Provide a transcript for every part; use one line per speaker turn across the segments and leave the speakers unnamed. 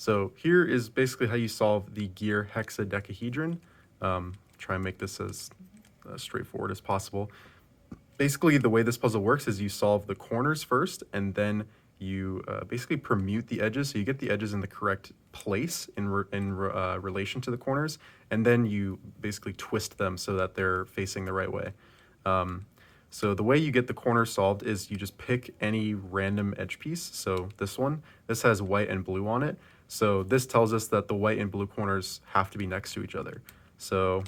So here is basically how you solve the gear hexadecahedron. Try and make this as straightforward as possible. Basically, the way this puzzle works is you solve the corners first, and then you basically permute the edges, so you get the edges in the correct place in relation to the corners, and then you basically twist them so that they're facing the right way. So the way you get the corners solved is you just pick any random edge piece. So this has white and blue on it. So this tells us that the white and blue corners have to be next to each other. So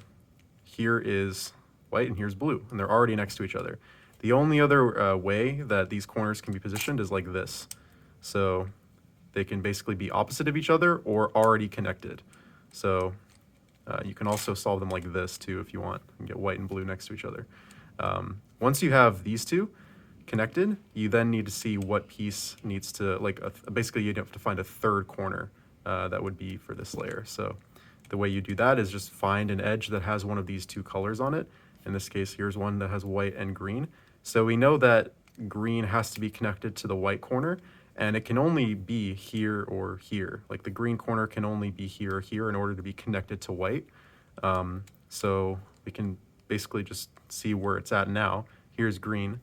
here is white and here's blue, and they're already next to each other. The only other way that these corners can be positioned is like this. So they can basically be opposite of each other or already connected. So you can also solve them like this too if you want, and get white and blue next to each other. Once you have these two connected, you then need to see what piece needs to, basically you'd have to find a third corner that would be for this layer. So the way you do that is just find an edge that has one of these two colors on it. In this case, here's one that has white and green. So we know that green has to be connected to the white corner, and it can only be here or here. Like the green corner can only be here or here in order to be connected to white. So we can basically just see where it's at now. Here's green,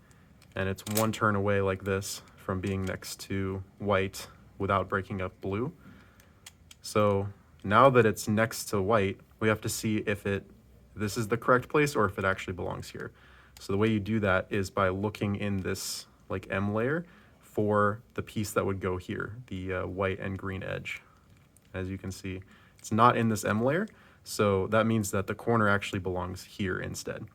and it's one turn away like this from being next to white without breaking up blue. So now that it's next to white, we have to see if this is the correct place or if it actually belongs here. So the way you do that is by looking in this like M layer for the piece that would go here, the white and green edge. As you can see, it's not in this M layer, so that means that the corner actually belongs here instead.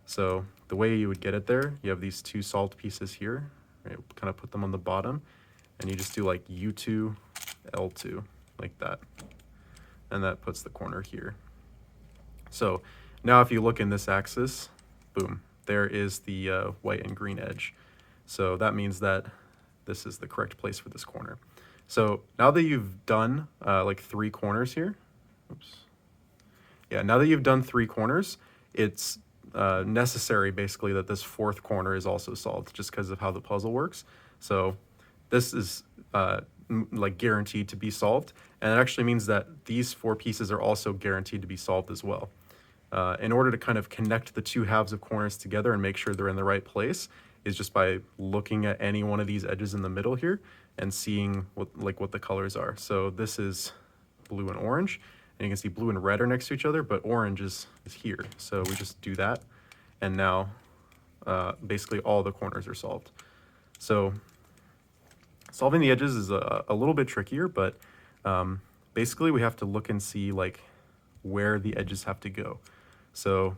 So the way you would get it there, you have these two solved pieces here, right? Kind of put them on the bottom, and you just do like U2, L2, like that. And that puts the corner here. So now if you look in this axis, boom, there is the white and green edge. So that means that this is the correct place for this corner. So now that you've done like 3 corners here, now that you've done 3 corners, it's necessary basically that this 4th corner is also solved just because of how the puzzle works. So this is like guaranteed to be solved, and it actually means that these 4 pieces are also guaranteed to be solved as well. In order to kind of connect the 2 halves of corners together and make sure they're in the right place is just by looking at any one of these edges in the middle here and seeing what the colors are. So this is blue and orange, and you can see blue and red are next to each other, but orange is here. So we just do that, and now basically all the corners are solved. So solving the edges is a little bit trickier, but basically we have to look and see like where the edges have to go. So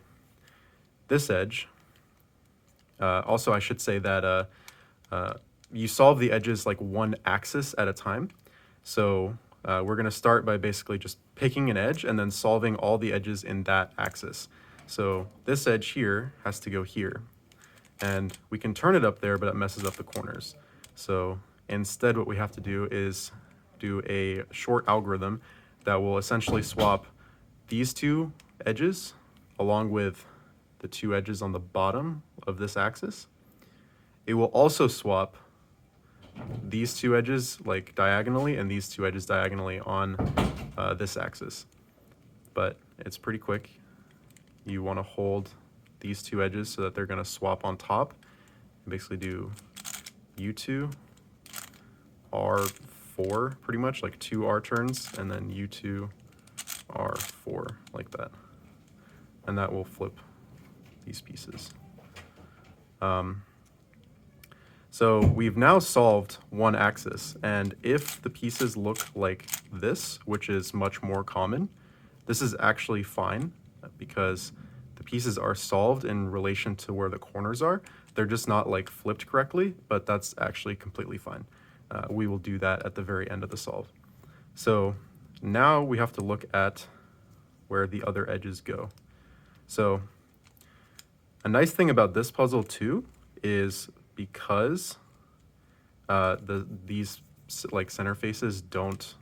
this edge, also I should say that you solve the edges like one axis at a time. So we're going to start by basically just picking an edge and then solving all the edges in that axis. So this edge here has to go here, and we can turn it up there, but it messes up the corners. So instead what we have to do is do a short algorithm that will essentially swap these 2 edges along with the 2 edges on the bottom of this axis. It will also swap these 2 edges like diagonally and these 2 edges diagonally on this axis. But it's pretty quick. You want to hold these 2 edges so that they're going to swap on top. And basically do U2, R4, pretty much like 2 R turns, and then U2, R4, like that. And that will flip these pieces. So we've now solved one axis, and if the pieces look like this, which is much more common, this is actually fine because the pieces are solved in relation to where the corners are. They're just not like flipped correctly, but that's actually completely fine. We will do that at the very end of the solve. So now we have to look at where the other edges go. So a nice thing about this puzzle too is because these like center faces don't,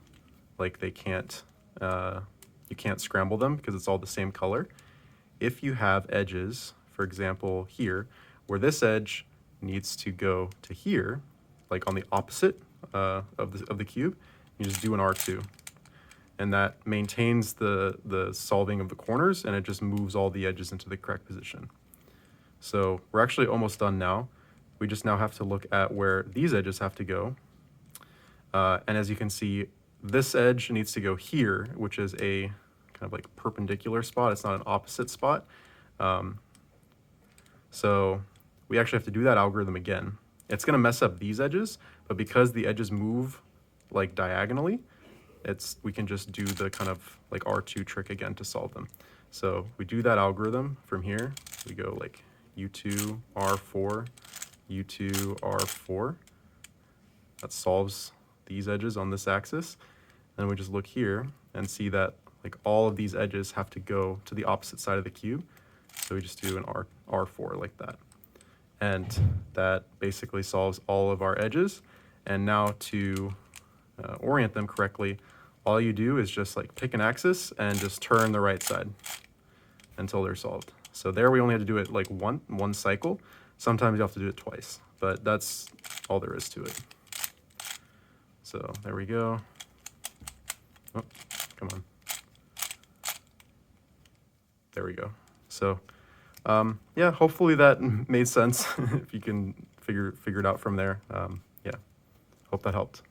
like they can't, you can't scramble them because it's all the same color. If you have edges, for example here, where this edge needs to go to here, like on the opposite of the cube, you just do an R2, and that maintains the solving of the corners, and it just moves all the edges into the correct position. So we're actually almost done now. We just now have to look at where these edges have to go. And as you can see, this edge needs to go here, which is a kind of like perpendicular spot. It's not an opposite spot. So we actually have to do that algorithm again. It's going to mess up these edges, but because the edges move like diagonally, we can just do the kind of like R2 trick again to solve them. So we do that algorithm from here. We go like U2, R4, U2, R4. That solves these edges on this axis. And we just look here and see that like all of these edges have to go to the opposite side of the cube. So we just do an R4 like that. And that basically solves all of our edges. And now to orient them correctly, all you do is just like pick an axis and just turn the right side until they're solved. So there we only have to do it like one cycle. Sometimes you have to do it twice, but that's all there is to it. So there we go. Oh, come on. There we go. So yeah, hopefully that made sense. If you can figure it out from there. Yeah, hope that helped.